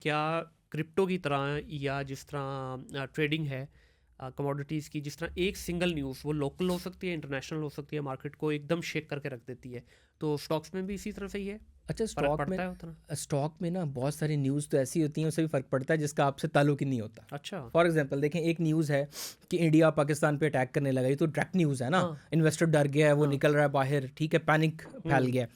क्या क्रिप्टो की तरह या जिस तरह ट्रेडिंग है कमोडिटीज़ की, जिस तरह एक सिंगल न्यूज़ वो लोकल हो सकती है, इंटरनेशनल हो सकती है, मार्केट को एकदम शेक करके रख देती है, तो स्टॉक्स में भी इसी तरह से ही है? अच्छा, फ़र्क पड़ता है उतना? स्टॉक में ना बहुत सारी न्यूज़ तो ऐसी होती हैं, उससे भी फ़र्क पड़ता है जिसका आपसे ताल्लुक ही नहीं होता। अच्छा। फॉर एग्जांपल देखें, एक न्यूज़ है कि इंडिया पाकिस्तान पे अटैक करने लगा, ये तो डायरेक्ट न्यूज़ है ना। हाँ। इन्वेस्टर डर गया है, वो हाँ। निकल रहा है बाहर, ठीक है, पैनिक फैल हुँ। गया है।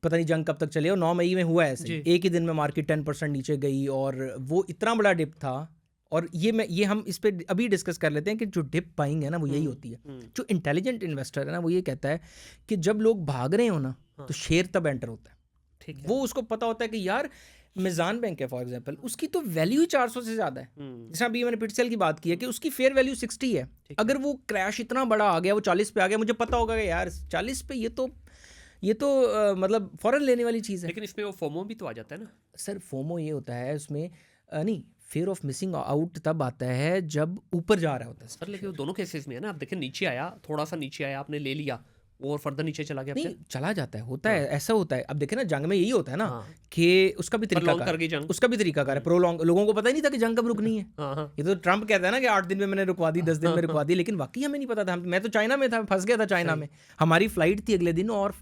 पता नहीं जंग कब तक चले, और 9 मई में हुआ ऐसे ही, जी। एक ही दिन में मार्केट 10% नीचे गई, और वो इतना बड़ा डिप था। और ये हम इस पे अभी डिस्कस कर लेते हैं कि जो डिप बाइंग है ना, वो यही हुँ। होती है। हुँ। जो इंटेलिजेंट इन्वेस्टर है ना, वो ये कहता है कि जब लोग भाग रहे हो ना, हाँ। तो शेयर तब एंटर होता है। ठीक है। वो उसको पता होता है कि यार मिजान बैंक है फॉर एग्जांपल, उसकी तो वैल्यू ही 400 से ज़्यादा है। हुँ। जैसे अभी मैंने पिटसेल की बात की है कि उसकी फेयर वैल्यू 60 है। ठीक है। अगर वो क्रैश इतना बड़ा आ गया, वो 40 पे आ गया, मुझे पता होगा कि यार 40 पे ये तो मतलब फ़ौरन लेने वाली चीज़ है। लेकिन इसमें वो फोमो भी तो आ जाता है ना? सर फोमो ये होता है उसमें, नहीं, फियर ऑफ मिसिंग आउट तब आता है जब ऊपर जा रहा होता सर है लेकिन वो शेयर। दोनों केसेस में है ना, आप देखिए नीचे आया, थोड़ा सा नीचे आया, आपने ले लिया और फर्दर नीचे चला गया नहीं, फिर? चला जाता है, होता है, हाँ। ऐसा होता है। अब देखें ना, जंग में यही होता है ना हाँ। कि उसका भी पर लॉन्ग तरीकाकार कर है, गई जंग। उसका भी तरीकाकार है, हुँ। प्रोलॉन्ग। लोगों को पता ही नहीं था कि जंग कब रुकनी है। हाँ, हाँ। ये तो ट्रम्प कहता है ना कि 8 दिन में मैंने रुकवा दी, 10 दिन में रुकवा दी, लेकिन वाकई हमें नहीं पता था। मैं तो चाइना में था, फंस गया था चाइना सही। में। हमारी फ्लाइट थी अगले दिन, और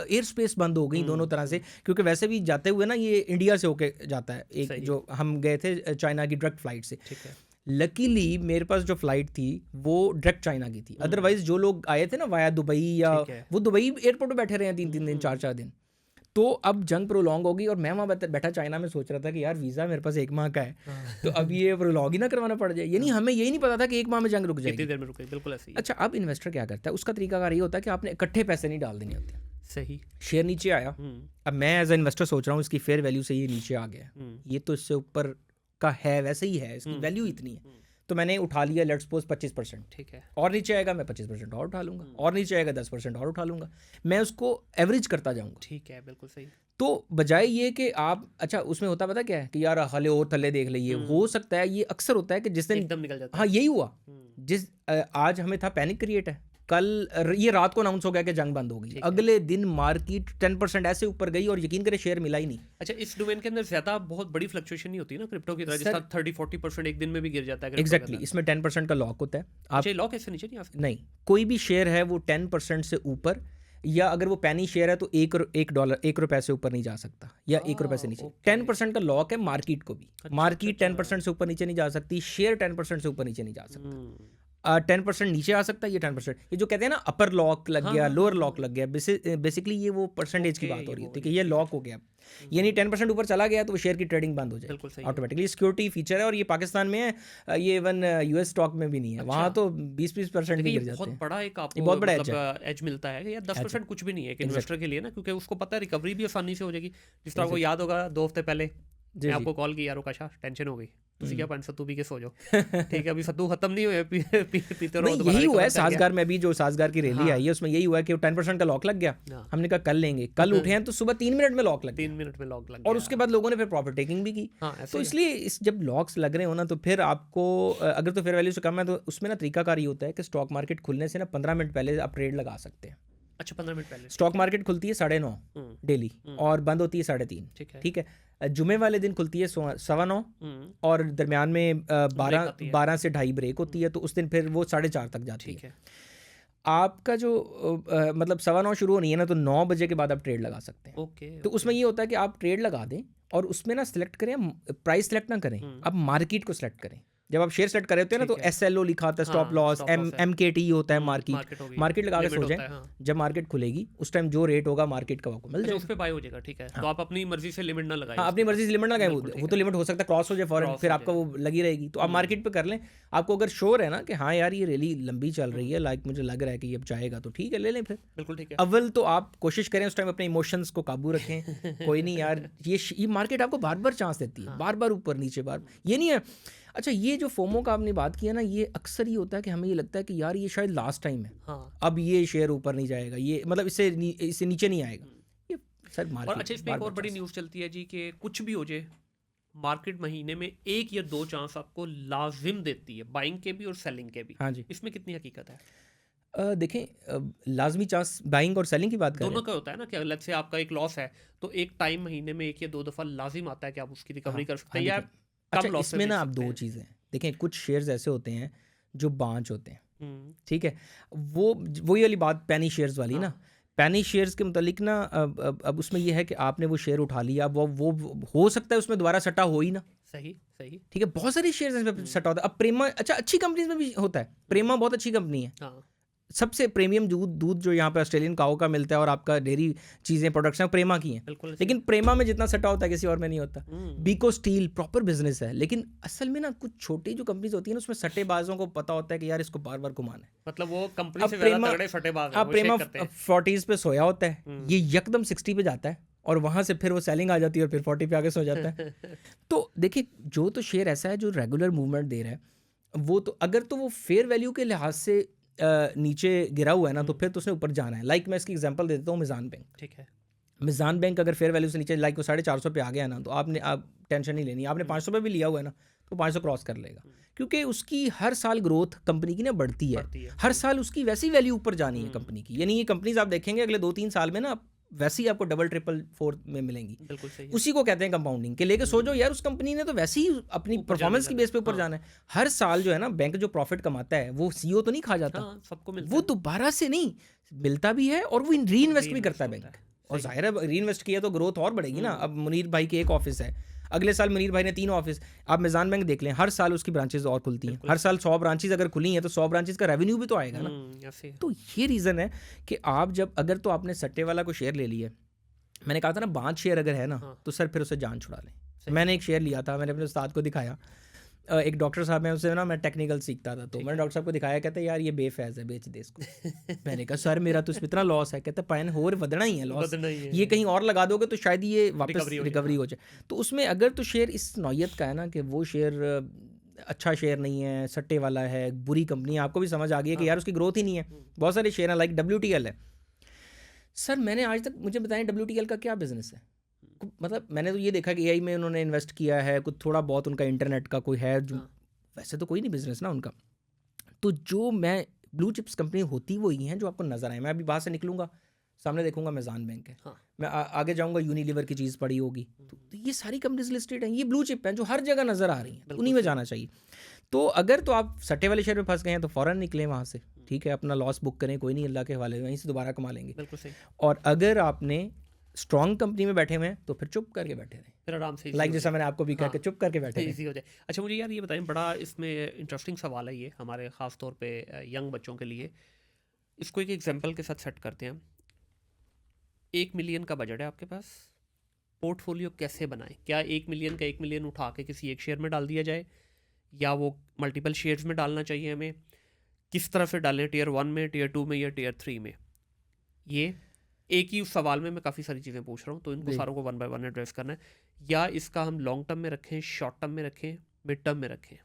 एयर स्पेस बंद हो गई दोनों तरह से, क्योंकि वैसे भी जाते हुए ना ये इंडिया से होके जाता है, एक सही है। जो हम गए थे चाइना की डायरेक्ट फ्लाइट से। ठीक है। लकीली मेरे पास जो फ्लाइट थी वो डायरेक्ट चाइना की थी। अदरवाइज जो लोग आए थे ना वाया दुबई, या ठीक है। वो दुबई एयरपोर्ट पे बैठे रहे हैं 3-3 दिन, 4-4 दिन। तो अब जंग प्रोलॉन्ग होगी, और मैं वहाँ बैठा चाइना में सोच रहा था कि यार वीज़ा मेरे पास 1 माह का है, हाँ। तो अब ये प्रोलॉन्ग ही ना करवाना पड़ जाए। यानी हाँ। हमें यही नहीं पता था कि 1 माह में जंग रुक कितनी जाएगी। देर में रुक गई, बिल्कुल ऐसे ही है। अच्छा, अब इन्वेस्टर क्या करता है, उसका तरीकाकार ये होता है कि आपने इकट्ठे पैसे नहीं डाल देने होते। सही। शेयर नीचे आया, हुँ। अब मैं एज ए इन्वेस्टर सोच रहा हूँ इसकी फेयर वैल्यू से ये नीचे आ गया है, हुँ। ये तो इससे ऊपर का है, वैसे ही है, इसकी वैल्यू इतनी है, तो मैंने उठा लिया लेट्स सपोज 25%। ठीक है। और नीचे आएगा मैं 25% और उठा लूंगा, और नीचे आएगा 10% और उठा लूंगा। मैं उसको एवरेज करता जाऊंगा। ठीक है, बिल्कुल सही। तो बजाय ये कि आप, अच्छा उसमें होता पता क्या है कि यार हले और थल्ले देख लीजिए, हो सकता है, ये अक्सर होता है कि जिस दिन, एकदम निकल जाता हाँ है। यही हुआ, आज हमें था पैनिक क्रिएट है, कल ये रात को अनाउंस हो गया कि जंग बंद हो गई, ठीक है। अगले दिन मार्केट 10% ऐसे ऊपर गई, और यकीन करें शेयर मिला ही नहीं। अच्छा, इस डोमेन के अंदर ज़्यादा बहुत बड़ी फ्लक्चुएशन नहीं होती ना क्रिप्टो की तरह, जिस सर तरह 30-40% एक दिन में भी गिर जाता है क्रिप्टो के एग्जैक्टली, अंदर? इसमें 10% का लॉक होता है। आप अच्छा, ये लॉ कैसे नीचे नहीं आ सकता? नहीं, कोई भी शेयर है वो 10% से ऊपर, या अगर वो पैनी शेयर है तो $1 1 रुपए से ऊपर नहीं जा सकता, या 1 रुपए से नीचे। ओके। 10% का लॉक है मार्केट को भी, अच्छा, मार्केट अच्छा। 10% से ऊपर नीचे नहीं जा सकती, शेयर 10% से ऊपर नीचे नहीं जा सकता। हुँ। 10% नीचे आ सकता है, ये 10%, ये जो कहते हैं ना अपर लॉक लग हाँ, गया, हाँ, हाँ, लोअर हाँ, लॉक लग गया, बेसिकली ये वो परसेंटेज की ओके, बात हो ये रही वो होती है वाली कि ये चीज़, लॉक अच्छा। हो गया। यानी 10% ऊपर चला गया तो वो शेयर की ट्रेडिंग बंद हो बिल्कुल जाएगी सही है। ऑटोमेटिकली। सिक्योरिटी फीचर है, और ये पाकिस्तान में है, ये इवन यूएस स्टॉक में भी नहीं है। अच्छा। वहाँ तो 20-20% भी देखिए, ये गिर जाते बहुत हैं। बड़ा एक ये आपको बहुत बड़ा एज मतलब है, एज मिलता है कि यार एज है 10% कुछ भी नहीं है एक इन्वेस्टर एग्जैक्टली के लिए ना, क्योंकि उसको पता है रिकवरी भी आसानी से हो जाएगी। जिस तरह आपको एग्जैक्टली। याद होगा 2 हफ्ते पहले जी मैं जी। आपको कॉल किया, यार ओकाशा टेंशन हो गई, तुसी क्या पानी सत्तू पी के सो जाओ। ठीक है, अभी नहीं, सत्तू खत्म नहीं हुए, पीते रहो, दोबारा यही हुआ है रिकवर कर गया। साजगार में भी, जो साजगार की रैली हाँ। आई है उसमें यही हुआ है कि 10% का लॉक लग गया। हाँ। हमने कहा कल लेंगे, कल उठे हैं तो सुबह 3 मिनट में लॉक लग 3 गया, मिनट में लॉक लग और गया। उसके बाद लोगों ने फिर प्रॉफिट टेकिंग भी की। हाँ, ऐसे तो ही है। इसलिए इस जब लॉक्स लग रहे हो ना, तो फिर आपको अगर तो फेयर वैल्यू से कम है, तो उसमें ना तरीकाकार ये होता है कि स्टॉक मार्केट खुलने से ना 15 मिनट पहले आप ट्रेड लगा सकते हैं। अच्छा, 15 मिनट पहले, स्टॉक ठीक है। मार्केट खुलती है 9:30 हुँ। डेली, हुँ। और बंद होती है 3:30। ठीक है। ठीक है, जुमे वाले दिन खुलती है 9:15, हुँ। और दरमियान में ब्रेक आती है। 12 से 2:30 ब्रेक होती है, तो उस दिन फिर वो 4:30 तक जाती है। ठीक है। आपका जो मतलब 9:15 शुरू होनी है ना, तो 9 बजे के बाद आप ट्रेड लगा सकते हैं। ओके, तो उसमें ओके। ये होता है कि आप ट्रेड लगा दें, और उसमें ना सिलेक्ट करें, प्राइस सेलेक्ट ना करें, आप मार्केट को सिलेक्ट करें। जब आप शेयर सेलेक्ट कर रहे होते हैं ना, ठीक तो है। SLO लिखा होता है, स्टॉप हाँ, लॉस, स्टॉप लॉस है। MKT होता है मार्केट। मार्केट होगी, मार्केट लगा के लिमिट सो होता जाएं, है, हाँ। जब मार्केट खुलेगी उस टाइम जो रेट होगा मार्केट का वो आपको मिल अच्छा, उस जाएगा। पे बाय हो जाएगा, ठीक है। तो हाँ आप अपनी मर्ज़ी से लिमिट ना लगाएँ हाँ, उसके अपनी मर्जी ऊपर। से लिमिट ना लगाएं, बिल्कुल ठीक वो है। तो लिमिट हो सकता है क्रॉस हो जाए फॉरन, क्रॉस फिर हो आपका जाए। वो लगी रहेगी। तो आप मार्केट पे कर लें, आपको अगर श्योर है ना कि हाँ यार ये रैली लंबी चल रही है, लाइक मुझे लग रहा है कि ये अब जाएगा, तो ठीक है ले लें फिर। बिल्कुल ठीक है। अव्वल तो आप कोशिश करें उस टाइम अपने इमोशंस को काबू रखें। कोई नहीं यार, ये मार्केट आपको बार बार चांस देती है, बार बार ऊपर नीचे, बार ये नहीं है। अच्छा, ये जो फोमो का आपने बात किया ना, ये अक्सर ही होता है कि हमें ये लगता है कि यार ये शायद लास्ट टाइम है, हाँ। अब ये शेयर ऊपर नहीं जाएगा, ये मतलब इससे नीचे नहीं आएगा। ये सर और मार्केट अच्छा, इसमें एक और बड़ी न्यूज़ चलती है जी कि कुछ भी हो जाए, मार्केट महीने में 1 या 2 चांस आपको लाज़िम देती है, बाइंग के भी और सेलिंग के भी। हाँ जी। इसमें कितनी हकीकत है? देखें लाजमी चांस बाइंग और सेलिंग की बात कर रहे दोनों हैं। का होता है ना कि अलग से आपका एक लॉस है तो एक टाइम महीने में एक या दो दफ़ा लाजिम आता है कि आप उसकी रिकवरी हाँ कर सकते हाँ हैं या देखें, अच्छा कम लॉस से इसमें बेच ना आप सकते दो हैं। चीज़ें हैं। देखें कुछ शेयर्स ऐसे होते हैं जो बांझ होते हैं, हम्म, ठीक है। वो वही वाली बात पेनी शेयर्स वाली ना। हाँ पेनी शेयर्स के मुतालिक ना अब उसमें यह है कि आपने वो शेयर उठा लिया, वो हो सकता है उसमें दोबारा सट्टा हो ही ना, सही सही। ठीक है। बहुत सारी शेयर्स इसमें सट्टा होता है। अब प्रेमा अच्छा अच्छी कंपनीज में भी होता है, प्रेमा बहुत अच्छी कंपनी है, हाँ सबसे प्रीमियम दूध दूध जो यहाँ पे ऑस्ट्रेलियन काऊ का मिलता है और आपका डेयरी चीज़ें प्रोडक्ट्स हैं प्रेमा की हैं। बिल्कुल सही। लेकिन प्रेमा में जितना सट्टा होता है किसी और में नहीं होता। हम्म, बीको स्टील प्रॉपर बिजनेस है, लेकिन असल में ना कुछ छोटी जो कंपनीज होती है ना उसमें सट्टेबाजों को पता होता है कि यार इसको बार बार घुमाना है। मतलब वो कंपनी अब से ज़्यादा प्रेमा तगड़े सट्टेबाज हैं, अब वो प्रेमा शेक करते हैं। 40s पे सोया होता है, हम्म, ये यकदम 60 पे जाता है और वहाँ से फिर वो सेलिंग आ जाती है और फिर 40 पे आके सो जाता है। तो देखिए जो तो शेयर ऐसा है जो रेगुलर मूवमेंट दे रहा है, वो तो अगर तो वो फेयर वैल्यू के लिहाज से नीचे गिरा हुआ है ना तो फिर तो उसने ऊपर जाना है। लाइक मैं इसकी एग्जांपल दे देता हूँ, मिज़ान बैंक। ठीक है। मिज़ान बैंक अगर फेयर वैल्यू से नीचे लाइक वो 450 पे आ गया ना तो आप टेंशन नहीं लेनी। आपने 500 पे भी लिया हुआ है ना तो 500 क्रॉस कर लेगा, क्योंकि उसकी हर साल ग्रोथ कंपनी की ना बढ़ती है। बढ़ती है हर सही। साल उसकी वैसी वैल्यू ऊपर जानी है कंपनी की। यानी ये कंपनीज आप देखेंगे अगले 2-3 साल में ना वैसी आपको डबल ट्रिपल फोर में मिलेंगी। बिल्कुल सही है। उसी को कहते हैं कंपाउंडिंग के लेके सोचो यार उस कंपनी ने तो वैसे ही अपनी ऊपर जाने परफॉर्मेंस की जाना बेस पे है, ऊपर हाँ जाना है। हर साल जो है ना बैंक जो प्रॉफिट कमाता है वो सीईओ तो नहीं खा जाता, हाँ सबको मिलता वो है। दोबारा से नहीं मिलता भी है और वो री और इन्वेस्ट भी reinvest करता है होता बैंक। है, और सही। जाहिर है री इन्वेस्ट किया तो ग्रोथ और बढ़ेगी ना। हम्म, अब मुनीर भाई के एक ऑफिस है, अगले साल मुनीर भाई ने 3 ऑफिस। आप मिज़ान बैंक देख लें, हर साल उसकी ब्रांचेज और खुलती हैं। बिल्कुल हर सही। साल 100 ब्रांचेज अगर खुली हैं तो 100 ब्रांचेज का रेवेन्यू भी तो आएगा ना। ऐसे। तो ये रीज़न है कि आप जब अगर तो आपने सट्टे वाला को शेयर ले लिया, मैंने कहा था ना 5 शेयर अगर है ना हाँ तो सर फिर उसे जान छुड़ा लें। सही। मैंने एक शेयर लिया था, मैंने अपने उस्ताद को दिखाया। एक डॉक्टर साहब हैं, उससे ना मैं टेक्निकल सीखता था, तो ठीक मैंने है। डॉक्टर साहब को दिखाया, कहते यार ये बेफैज़ है, बेच दे इसको। मैंने कहा सर मेरा तो इसमें इतना लॉस है। कहते पैन होर वधना ही है लॉस, बदना ही ये है। कहीं और लगा दोगे तो शायद ये वापस रिकवरी हो जाए, रिकवरी हाँ। हो जाए। तो उसमें अगर तो शेयर इस नौयत का है ना कि वो शेयर अच्छा शेयर नहीं है, सट्टे वाला है, बुरी कंपनी है, आपको भी समझ आ गई है कि हाँ यार उसकी ग्रोथ ही नहीं है। बहुत सारे शेयर हैं लाइक WTL है। सर मैंने आज तक, मुझे बताएं WTL का क्या बिजनेस है? मतलब मैंने तो ये देखा कि AI में उन्होंने इन्वेस्ट किया है, कुछ थोड़ा बहुत उनका इंटरनेट का कोई है जो, हाँ वैसे तो कोई नहीं बिजनेस ना उनका। तो जो मैं ब्लू चिप्स कंपनी होती वो ही हैं जो आपको नज़र आए। मैं अभी बाहर से निकलूंगा, सामने देखूंगा मिज़ान बैंक है, हाँ मैं आगे जाऊंगा यूनिलीवर की चीज़ पड़ी होगी, तो ये सारी कंपनीज लिस्टेड हैं, ये ब्लू चिप हैं जो हर जगह नज़र आ रही हैं, तो बिल्कुल उन्हीं में सही। जाना चाहिए। तो अगर तो आप सट्टे वाले शेयर में फंस गए हैं तो फ़ौरन निकलें वहाँ से, ठीक है, अपना लॉस बुक करें, कोई नहीं, अल्लाह के हवाले, वहीं से दोबारा कमा लेंगे। बिल्कुल सही। और अगर आपने स्ट्रॉन्ग कंपनी में बैठे हुए हैं तो फिर चुप करके बैठे रहें, फिर आराम से लाइक जैसा मैंने आपको भी कहा कि चुप करके बैठे रहें। ईजी हो जाए। अच्छा मुझे यार ये बताएं, बड़ा इसमें इंटरेस्टिंग सवाल है ये हमारे ख़ास तौर पे यंग बच्चों के लिए। इसको एक एग्जांपल के साथ सेट करते हैं। 1 मिलियन का बजट है आपके पास, पोर्टफोलियो कैसे बनाएं? क्या 1 मिलियन का 1 मिलियन उठा के किसी एक शेयर में डाल दिया जाए, या वो मल्टीपल शेयर्स में डालना चाहिए हमें? किस तरह से डालें, टियर 1 में, टियर 2 में या टियर 3 में? ये एक ही उस सवाल में मैं काफ़ी सारी चीज़ें पूछ रहा हूँ, तो इनको जी। सारों को वन बाय वन एड्रेस करना है। या इसका हम लॉन्ग टर्म में रखें, शॉर्ट टर्म में रखें, मिड टर्म में रखें?